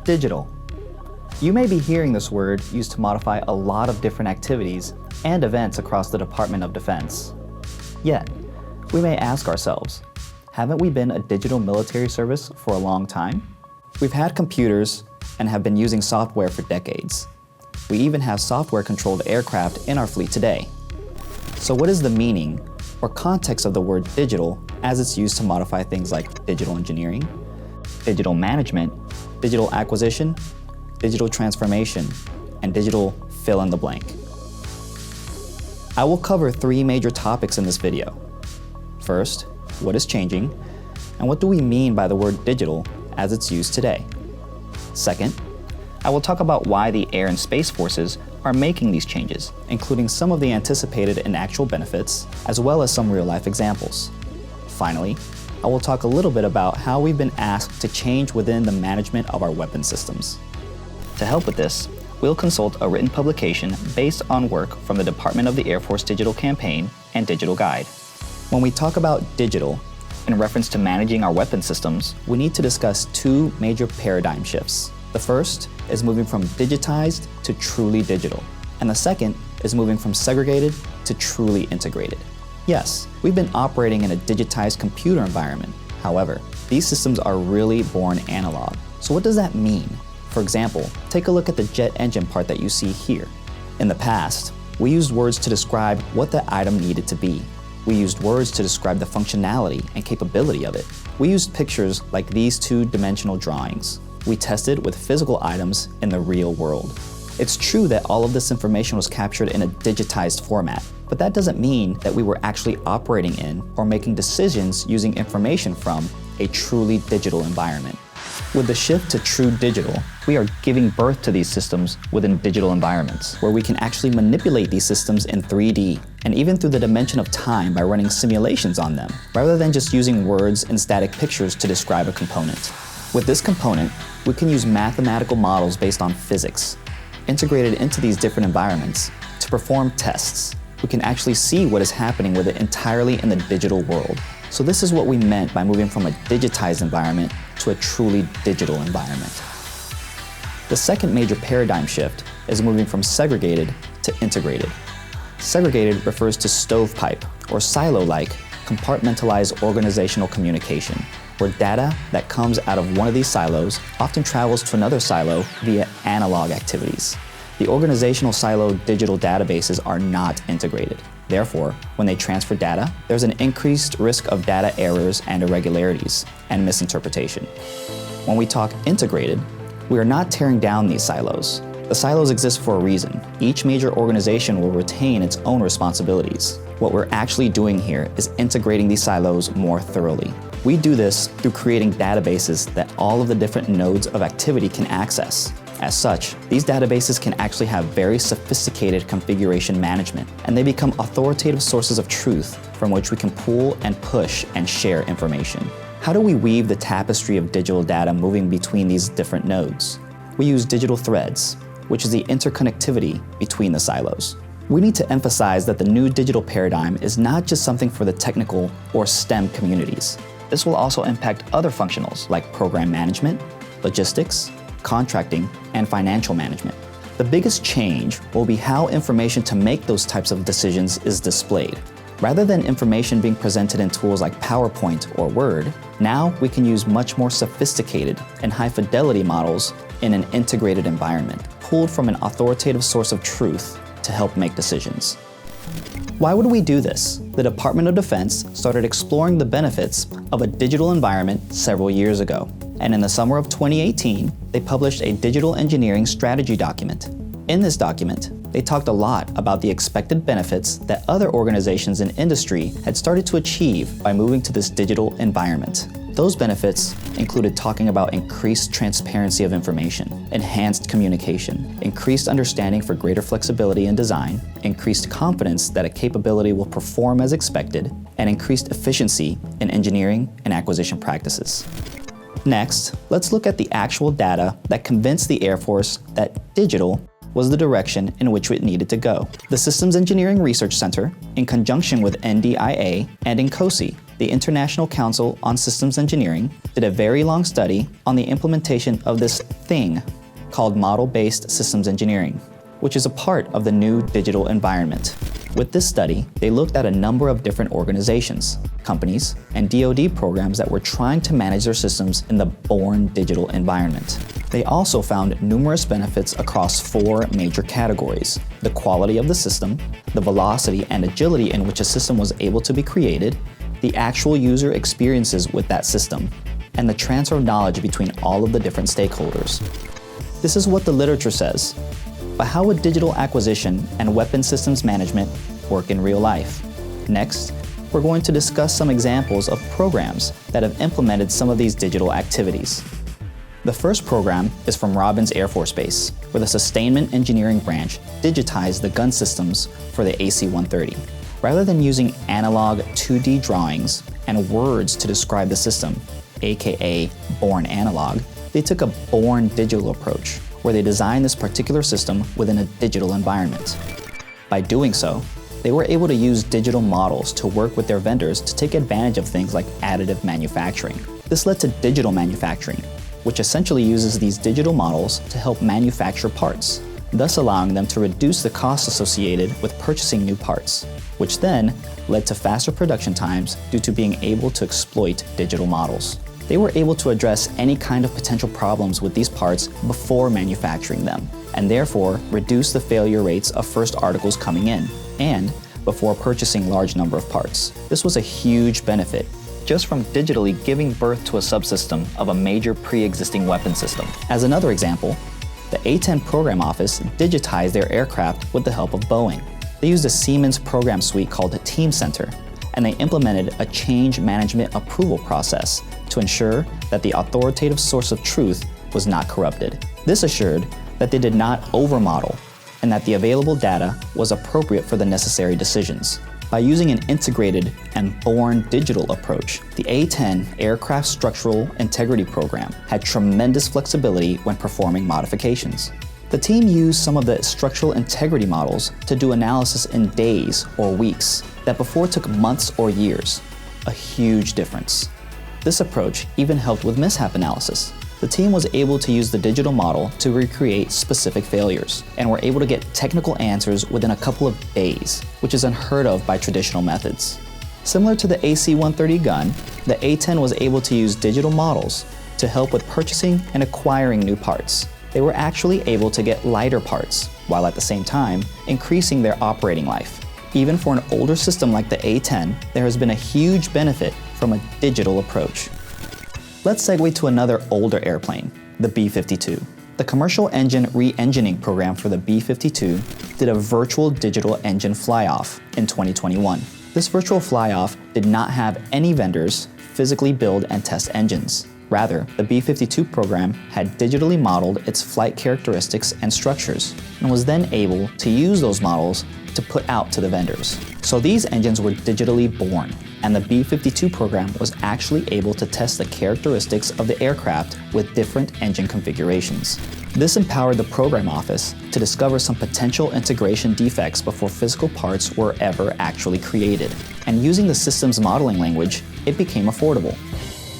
Digital. You may be hearing this word used to modify a lot of different activities and events across the Department of Defense. Yet, we may ask ourselves, haven't we been a digital military service for a long time? We've had computers and have been using software for decades. We even have software-controlled aircraft in our fleet today. So what is the meaning or context of the word digital as it's used to modify things like digital engineering, digital management, digital acquisition, digital transformation, and digital fill in the blank? I will cover 3 major topics in this video. First, what is changing, and what do we mean by the word digital as it's used today? Second, I will talk about why the Air and Space Forces are making these changes, including some of the anticipated and actual benefits, as well as some real-life examples. Finally, I will talk a little bit about how we've been asked to change within the management of our weapon systems. To help with this, we'll consult a written publication based on work from the Department of the Air Force Digital Campaign and Digital Guide. When we talk about digital, in reference to managing our weapon systems, we need to discuss 2 major paradigm shifts. The first is moving from digitized to truly digital, and the second is moving from segregated to truly integrated. Yes, we've been operating in a digitized computer environment. However, these systems are really born analog. So what does that mean? For example, take a look at the jet engine part that you see here. In the past, we used words to describe what the item needed to be. We used words to describe the functionality and capability of it. We used pictures like these 2-dimensional drawings. We tested with physical items in the real world. It's true that all of this information was captured in a digitized format, but that doesn't mean that we were actually operating in or making decisions using information from a truly digital environment. With the shift to true digital, we are giving birth to these systems within digital environments, where we can actually manipulate these systems in 3D, and even through the dimension of time by running simulations on them, rather than just using words and static pictures to describe a component. With this component, we can use mathematical models based on physics, integrated into these different environments, to perform tests. We can actually see what is happening with it entirely in the digital world. So this is what we meant by moving from a digitized environment to a truly digital environment. The second major paradigm shift is moving from segregated to integrated. Segregated refers to stovepipe or silo-like compartmentalized organizational communication, where data that comes out of one of these silos often travels to another silo via analog activities. The organizational silo digital databases are not integrated. Therefore, when they transfer data, there's an increased risk of data errors and irregularities and misinterpretation. When we talk integrated, we are not tearing down these silos. The silos exist for a reason. Each major organization will retain its own responsibilities. What we're actually doing here is integrating these silos more thoroughly. We do this through creating databases that all of the different nodes of activity can access. As such, these databases can actually have very sophisticated configuration management, and they become authoritative sources of truth from which we can pull and push and share information. How do we weave the tapestry of digital data moving between these different nodes? We use digital threads, which is the interconnectivity between the silos. We need to emphasize that the new digital paradigm is not just something for the technical or STEM communities. This will also impact other functionals like program management, logistics, contracting, and financial management. The biggest change will be how information to make those types of decisions is displayed. Rather than information being presented in tools like PowerPoint or Word, now we can use much more sophisticated and high-fidelity models in an integrated environment, pulled from an authoritative source of truth to help make decisions. Why would we do this? The Department of Defense started exploring the benefits of a digital environment several years ago, and in the summer of 2018, they published a digital engineering strategy document. In this document, they talked a lot about the expected benefits that other organizations in industry had started to achieve by moving to this digital environment. Those benefits included talking about increased transparency of information, enhanced communication, increased understanding for greater flexibility in design, increased confidence that a capability will perform as expected, and increased efficiency in engineering and acquisition practices. Next, let's look at the actual data that convinced the Air Force that digital was the direction in which it needed to go. The Systems Engineering Research Center, in conjunction with NDIA and INCOSE, the International Council on Systems Engineering did a very long study on the implementation of this thing called model-based systems engineering, which is a part of the new digital environment. With this study, they looked at a number of different organizations, companies, and DoD programs that were trying to manage their systems in the born digital environment. They also found numerous benefits across 4 major categories: the quality of the system, the velocity and agility in which a system was able to be created, the actual user experiences with that system, and the transfer of knowledge between all of the different stakeholders. This is what the literature says. But how would digital acquisition and weapon systems management work in real life? Next, we're going to discuss some examples of programs that have implemented some of these digital activities. The first program is from Robins Air Force Base, where the Sustainment Engineering Branch digitized the gun systems for the AC-130. Rather than using analog 2D drawings and words to describe the system, aka born analog, they took a born digital approach, where they designed this particular system within a digital environment. By doing so, they were able to use digital models to work with their vendors to take advantage of things like additive manufacturing. This led to digital manufacturing, which essentially uses these digital models to help manufacture parts, thus allowing them to reduce the costs associated with purchasing new parts, which then led to faster production times due to being able to exploit digital models. They were able to address any kind of potential problems with these parts before manufacturing them, and therefore reduce the failure rates of first articles coming in, and before purchasing large number of parts. This was a huge benefit, just from digitally giving birth to a subsystem of a major pre-existing weapon system. As another example, the A-10 program office digitized their aircraft with the help of Boeing. They used a Siemens program suite called Team Center, and they implemented a change management approval process to ensure that the authoritative source of truth was not corrupted. This assured that they did not overmodel and that the available data was appropriate for the necessary decisions. By using an integrated and born digital approach, the A-10 Aircraft Structural Integrity Program had tremendous flexibility when performing modifications. The team used some of the structural integrity models to do analysis in days or weeks that before took months or years, a huge difference. This approach even helped with mishap analysis. The team was able to use the digital model to recreate specific failures and were able to get technical answers within a couple of days, which is unheard of by traditional methods. Similar to the AC-130 gun, the A-10 was able to use digital models to help with purchasing and acquiring new parts. They were actually able to get lighter parts, while at the same time increasing their operating life. Even for an older system like the A-10, there has been a huge benefit from a digital approach. Let's segue to another older airplane, the B-52. The commercial engine re-engineering program for the B-52 did a virtual digital engine fly-off in 2021. This virtual fly-off did not have any vendors physically build and test engines. Rather, the B-52 program had digitally modeled its flight characteristics and structures, and was then able to use those models to put out to the vendors. So these engines were digitally born, and the B-52 program was actually able to test the characteristics of the aircraft with different engine configurations. This empowered the program office to discover some potential integration defects before physical parts were ever actually created. And using the system's modeling language, it became affordable.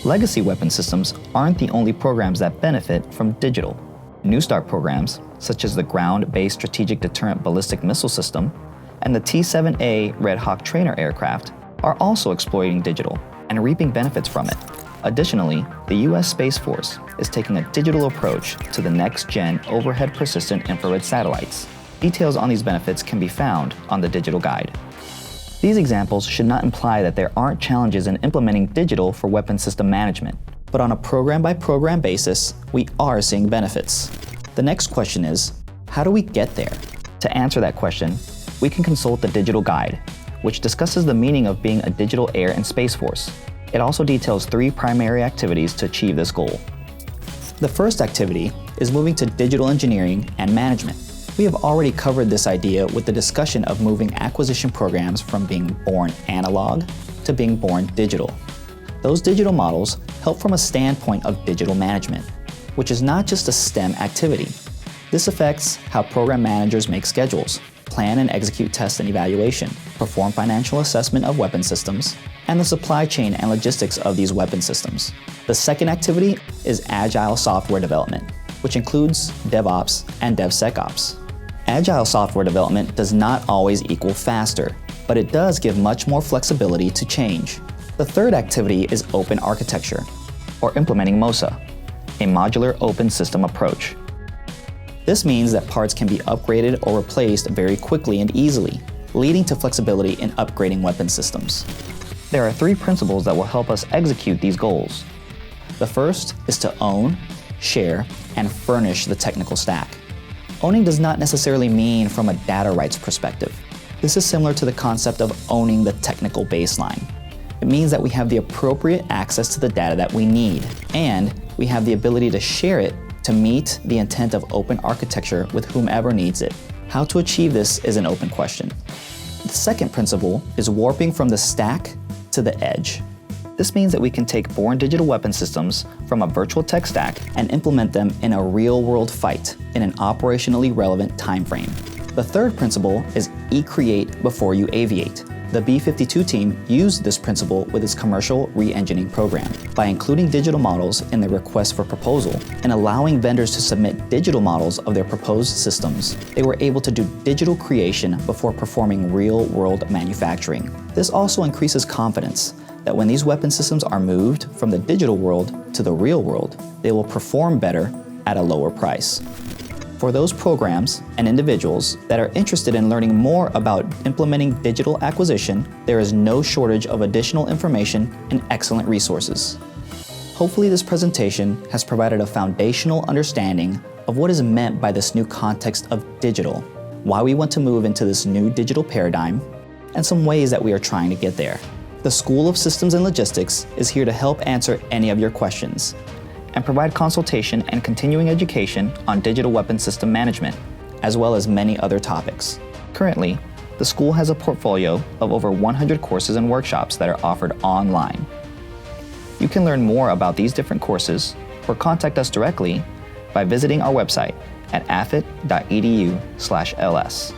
Legacy weapon systems aren't the only programs that benefit from digital. New Start programs, such as the Ground-Based Strategic Deterrent Ballistic Missile System and the T-7A Red Hawk trainer aircraft, are also exploiting digital and reaping benefits from it. Additionally, the U.S. Space Force is taking a digital approach to the next-gen overhead persistent infrared satellites. Details on these benefits can be found on the digital guide. These examples should not imply that there aren't challenges in implementing digital for weapon system management, but on a program-by-program basis, we are seeing benefits. The next question is, how do we get there? To answer that question, we can consult the digital guide, which discusses the meaning of being a digital air and space force. It also details 3 primary activities to achieve this goal. The first activity is moving to digital engineering and management. We have already covered this idea with the discussion of moving acquisition programs from being born analog to being born digital. Those digital models help from a standpoint of digital management, which is not just a STEM activity. This affects how program managers make schedules, plan and execute test and evaluation, perform financial assessment of weapon systems, and the supply chain and logistics of these weapon systems. The second activity is agile software development, which includes DevOps and DevSecOps. Agile software development does not always equal faster, but it does give much more flexibility to change. The third activity is open architecture, or implementing MOSA, a modular open system approach. This means that parts can be upgraded or replaced very quickly and easily, leading to flexibility in upgrading weapon systems. There are 3 principles that will help us execute these goals. The first is to own, share, and furnish the technical stack. Owning does not necessarily mean from a data rights perspective. This is similar to the concept of owning the technical baseline. It means that we have the appropriate access to the data that we need, and we have the ability to share it to meet the intent of open architecture with whomever needs it. How to achieve this is an open question. The second principle is warping from the stack to the edge. This means that we can take born digital weapon systems from a virtual tech stack and implement them in a real-world fight in an operationally relevant time frame. The third principle is create before you aviate. The B-52 team used this principle with its commercial re-engineering program. By including digital models in the request for proposal and allowing vendors to submit digital models of their proposed systems, they were able to do digital creation before performing real-world manufacturing. This also increases confidence that when these weapon systems are moved from the digital world to the real world, they will perform better at a lower price. For those programs and individuals that are interested in learning more about implementing digital acquisition, there is no shortage of additional information and excellent resources. Hopefully this presentation has provided a foundational understanding of what is meant by this new context of digital, why we want to move into this new digital paradigm, and some ways that we are trying to get there. The School of Systems and Logistics is here to help answer any of your questions and provide consultation and continuing education on digital weapon system management, as well as many other topics. Currently, the school has a portfolio of over 100 courses and workshops that are offered online. You can learn more about these different courses or contact us directly by visiting our website at affit.edu/ls.